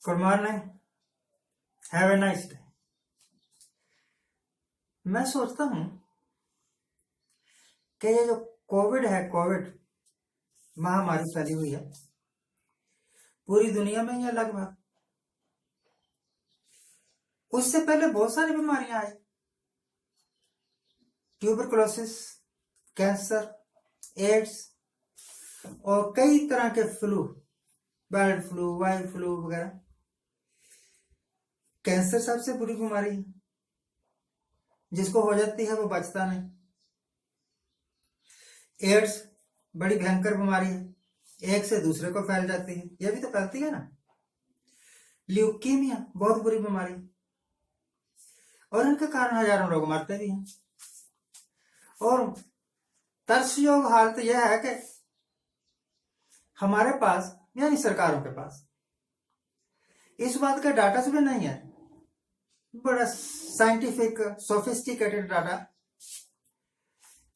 Good morning. Have a nice day. मैं सोचता हूँ कि ये जो कोविड है, कोविड महामारी फैली हुई है पूरी दुनिया में, ये लगभग उससे पहले बहुत सारी बीमारियां आई। ट्यूबरकुलोसिस, कैंसर, एड्स और कई तरह के flu, bird flu, wild flu वगैरह। कैंसर सबसे बुरी बीमारी है, जिसको हो जाती है वो बचता नहीं। एड्स बड़ी भयंकर बीमारी है, एक से दूसरे को फैल जाती है, ये भी तो फैलती है ना। ल्यूकीमिया बहुत बुरी बीमारी है और इनके कारण हजारों लोग मरते भी हैं। और तरसयोग हालत यह है कि हमारे पास यानी सरकारों के पास इस बात का डाटा भी नहीं है, बड़ा साइंटिफिक सोफिस्टिकेटेड डाटा,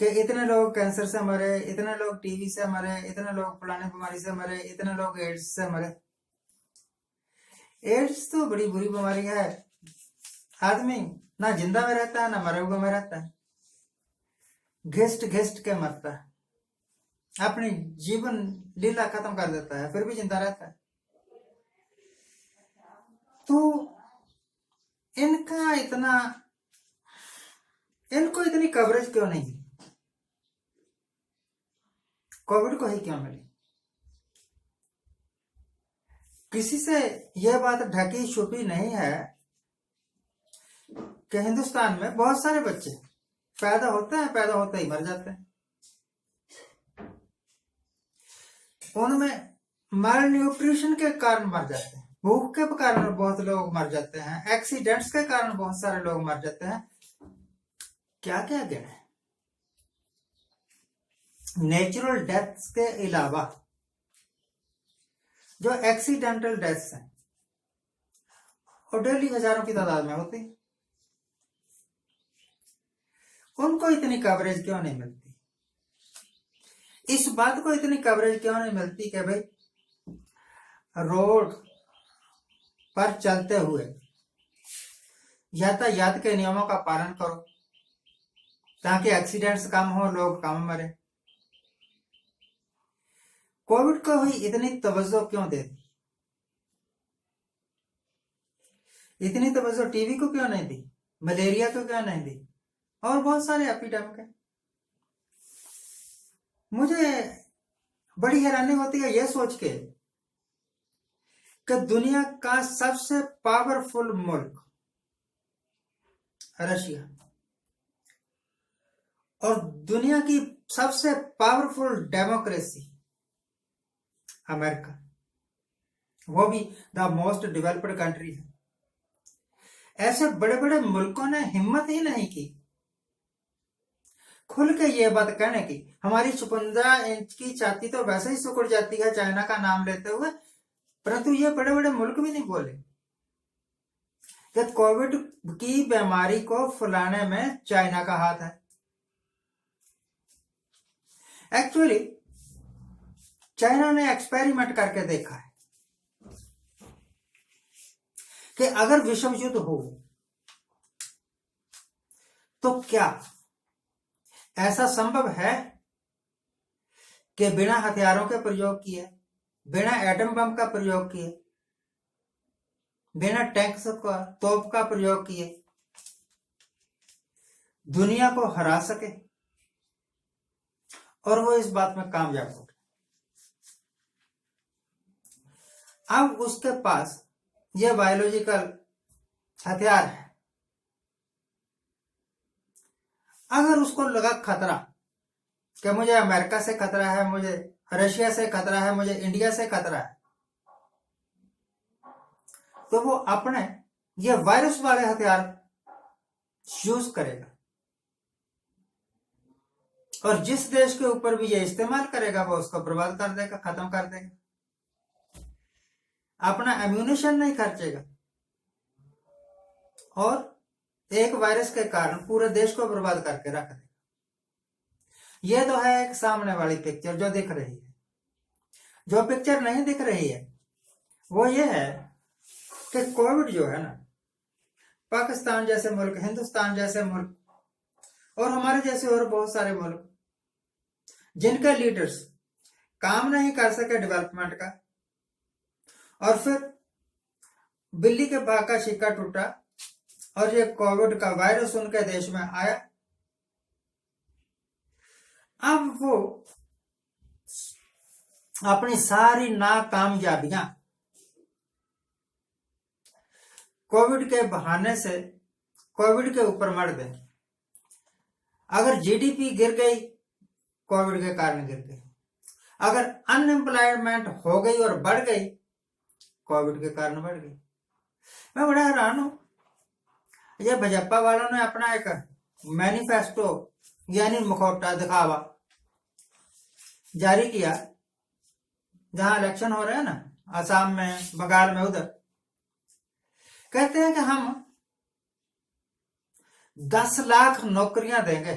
कि इतने लोग कैंसर से मरे, इतने लोग टीबी से मरे, इतने लोग फलाने बीमारी से मरे, इतने लोग एड्स से मरे। एड्स तो बड़ी बुरी बीमारी है, आदमी ना जिंदा में रहता है ना मरे हुए में रहता है, घिस्ट घिस्ट के मरता है, अपनी जीवन लीला खत्म कर देता है, फिर भी जिंदा रहता है। तो इनको इतनी कवरेज क्यों नहीं, कोविड को ही क्यों मिली? किसी से यह बात ढकी छुपी नहीं है कि हिंदुस्तान में बहुत सारे बच्चे पैदा होते हैं, पैदा होते ही मर जाते हैं। उनमें माल न्यूट्रिशन के कारण मर जाते हैं, भूख के कारण बहुत लोग मर जाते हैं, एक्सीडेंट्स के कारण बहुत सारे लोग मर जाते हैं। क्या क्या गिने? नेचुरल डेथ्स के अलावा जो एक्सीडेंटल डेथ्स हैं और डेली हजारों की तादाद में होती, उनको इतनी कवरेज क्यों नहीं मिलती? इस बात को इतनी कवरेज क्यों नहीं मिलती कि भाई रोड पर चलते हुए यातायात के नियमों का पालन करो ताकि एक्सीडेंट्स कम हो, लोग कम मरे। कोविड को ही इतनी तवज्जो क्यों दे दी? इतनी तवज्जो टीबी को क्यों नहीं दी, मलेरिया को क्यों नहीं दी, और बहुत सारे एपिडेमिक है। मुझे बड़ी हैरानी होती है यह सोच के कि दुनिया का सबसे पावरफुल मुल्क रशिया और दुनिया की सबसे पावरफुल डेमोक्रेसी अमेरिका, वो भी द मोस्ट डेवलप्ड कंट्री है, ऐसे बड़े बड़े मुल्कों ने हिम्मत ही नहीं की खुल के ये बात कहने की। हमारी 56 इंच की छाती तो वैसे ही सिकुड़ जाती है चाइना का नाम लेते हुए, परंतु ये बड़े बड़े मुल्क भी नहीं बोले कि कोविड की बीमारी को फैलाने में चाइना का हाथ है। एक्चुअली चाइना ने एक्सपेरिमेंट करके देखा है कि अगर विश्व युद्ध हो तो क्या ऐसा संभव है कि बिना हथियारों के प्रयोग किए, बिना एटम बम का प्रयोग किए, बिना टैंक्स का, तोप का प्रयोग किए दुनिया को हरा सके? और वो इस बात में कामयाब हो गए। अब उसके पास ये बायोलॉजिकल हथियार है। अगर उसको लगा खतरा कि मुझे अमेरिका से खतरा है, मुझे रशिया से खतरा है, मुझे इंडिया से खतरा है, तो वो अपने ये वायरस वाले हथियार यूज करेगा और जिस देश के ऊपर भी ये इस्तेमाल करेगा वो उसको बर्बाद कर देगा, खत्म कर देगा। अपना एम्यूनेशन नहीं खर्चेगा और एक वायरस के कारण पूरे देश को बर्बाद करके रख देगा। यह तो है एक सामने वाली पिक्चर जो दिख रही है। जो पिक्चर नहीं दिख रही है वो ये है कि कोविड जो है ना, पाकिस्तान जैसे मुल्क, हिंदुस्तान जैसे मुल्क और हमारे जैसे और बहुत सारे मुल्क जिनके लीडर्स काम नहीं कर सके डेवलपमेंट का, और फिर बिल्ली के भाग का सिक्का टूटा और ये कोविड का वायरस उनके देश में आया। अब वो अपनी सारी नाकामयाबियां कोविड के बहाने से कोविड के ऊपर मर देंगे। अगर जीडीपी गिर गई, कोविड के कारण गिर गई। अगर अनएम्प्लॉयमेंट हो गई और बढ़ गई, कोविड के कारण बढ़ गई। मैं बड़ा हैरान हूं, ये भाजपा वालों ने अपना एक मैनिफेस्टो यानी मुखौटा दिखावा जारी किया, जहां इलेक्शन हो रहे हैं ना, असम में, बंगाल में, उधर कहते हैं कि हम 10 लाख नौकरियां देंगे।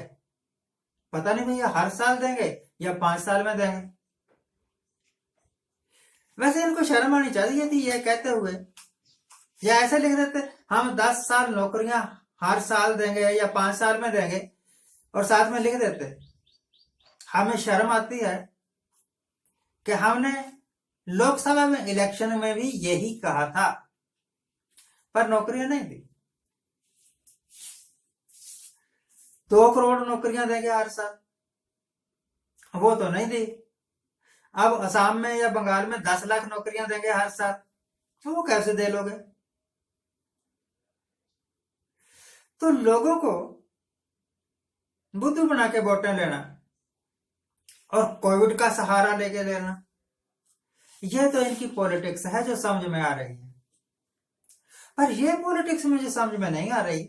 पता नहीं भैया हर साल देंगे या 5 साल में देंगे। वैसे इनको शर्म आनी चाहिए थी ये कहते हुए, या ऐसे लिख देते हम 10 साल नौकरियां हर साल देंगे या 5 साल में देंगे, और साथ में लिख देते। हमें शर्म आती है कि हमने लोकसभा में इलेक्शन में भी यही कहा था, पर नौकरियां नहीं दी। 2 करोड़ नौकरियां देंगे हर साल, वो तो नहीं दी। अब असम में या बंगाल में 10 लाख नौकरियां देंगे हर साल, तो वो कैसे दे लोगे? तो लोगों को बुद्धू बना के वोटें लेना और कोविड का सहारा लेके लेना, यह तो इनकी पॉलिटिक्स है जो समझ में आ रही है। पर यह पॉलिटिक्स मुझे समझ में नहीं आ रही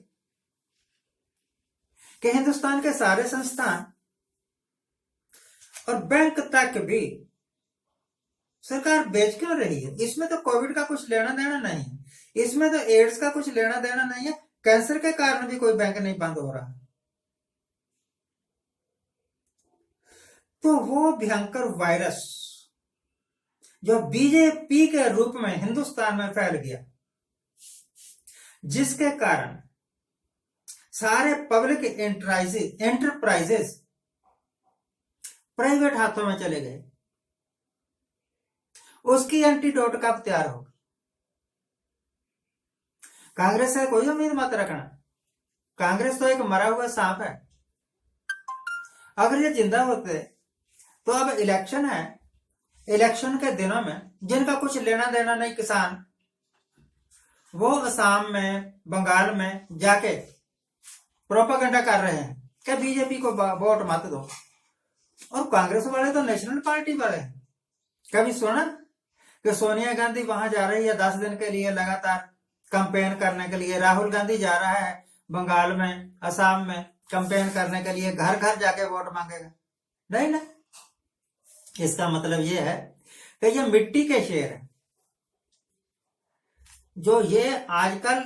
कि हिंदुस्तान के सारे संस्थान और बैंक तक भी सरकार बेच क्यों रही है? इसमें तो कोविड का कुछ लेना देना नहीं है, इसमें तो एड्स का कुछ लेना देना नहीं है, कैंसर के कारण भी कोई बैंक नहीं बंद हो रहा। तो वो भयंकर वायरस जो बीजेपी के रूप में हिंदुस्तान में फैल गया, जिसके कारण सारे पब्लिक एंटरप्राइजेस प्राइवेट हाथों में चले गए, उसकी एंटीडोट कब तैयार होगी? कांग्रेस से कोई उम्मीद मत रखना, कांग्रेस तो एक मरा हुआ सांप है। अगर ये जिंदा होते तो अब इलेक्शन है, इलेक्शन के दिनों में जिनका कुछ लेना देना नहीं किसान, वो असम में, बंगाल में जाके प्रोपागेंडा कर रहे हैं कि बीजेपी को वोट मत दो। और कांग्रेस वाले तो नेशनल पार्टी वाले हैं। कभी सुना कि सोनिया गांधी वहां जा रही है 10 दिन के लिए लगातार कैंपेन करने के लिए? राहुल गांधी जा रहा है बंगाल में, असम में कैंपेन करने के लिए, घर घर जाके वोट मांगेगा? नहीं ना। इसका मतलब ये है कि ये मिट्टी के शेर है जो ये आजकल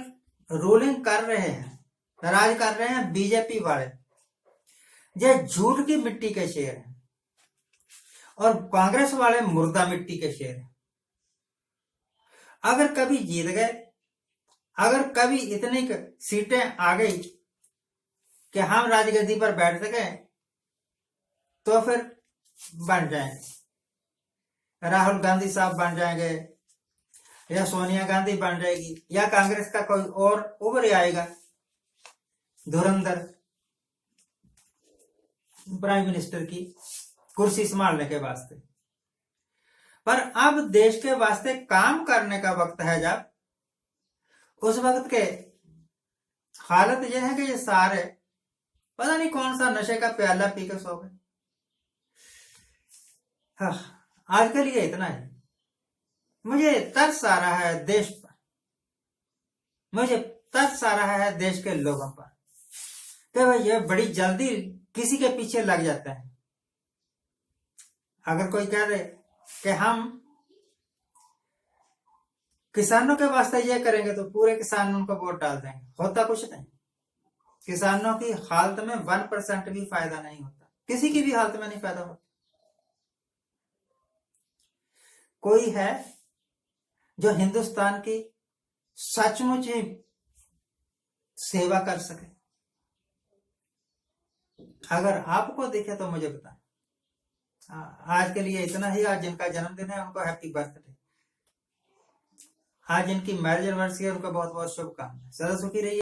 रूलिंग कर रहे हैं, राज कर रहे हैं बीजेपी वाले। ये झूठ की मिट्टी के शेर है और कांग्रेस वाले मुर्दा मिट्टी के शेर है। अगर कभी जीत गए, अगर कभी इतनी सीटें आ गई कि हम राजगद्दी पर बैठ सके, तो फिर बन जाएंगे, राहुल गांधी साहब बन जाएंगे, या सोनिया गांधी बन जाएगी, या कांग्रेस का कोई और उभर आएगा धुरंधर प्राइम मिनिस्टर की कुर्सी संभालने के वास्ते। पर अब देश के वास्ते काम करने का वक्त है, जब उस वक्त के हालत यह है कि ये सारे पता नहीं कौन सा नशे का प्याला पी के सो गए। हाँ, आज के लिए इतना ही। मुझे तरस आ रहा है देश पर, मुझे तरस आ रहा है देश के लोगों पर कि भाई ये बड़ी जल्दी किसी के पीछे लग जाता है। अगर कोई कह दे कि हम किसानों के वास्ते ये करेंगे तो पूरे किसान उनको वोट डाल देंगे, होता कुछ नहीं। किसानों की हालत में 1% भी फायदा नहीं होता, किसी की भी हालत में नहीं फायदा होता। कोई है जो हिंदुस्तान की सचमुच ही सेवा कर सके। अगर आपको दिखे तो मुझे बताएं। आज के लिए इतना ही। आज जिनका जन्मदिन है उनको हैप्पी बर्थडे। आज जिनकी मैरिज एनिवर्सरी है उनको बहुत बहुत शुभकामनाएं। सदा सुखी रहिए।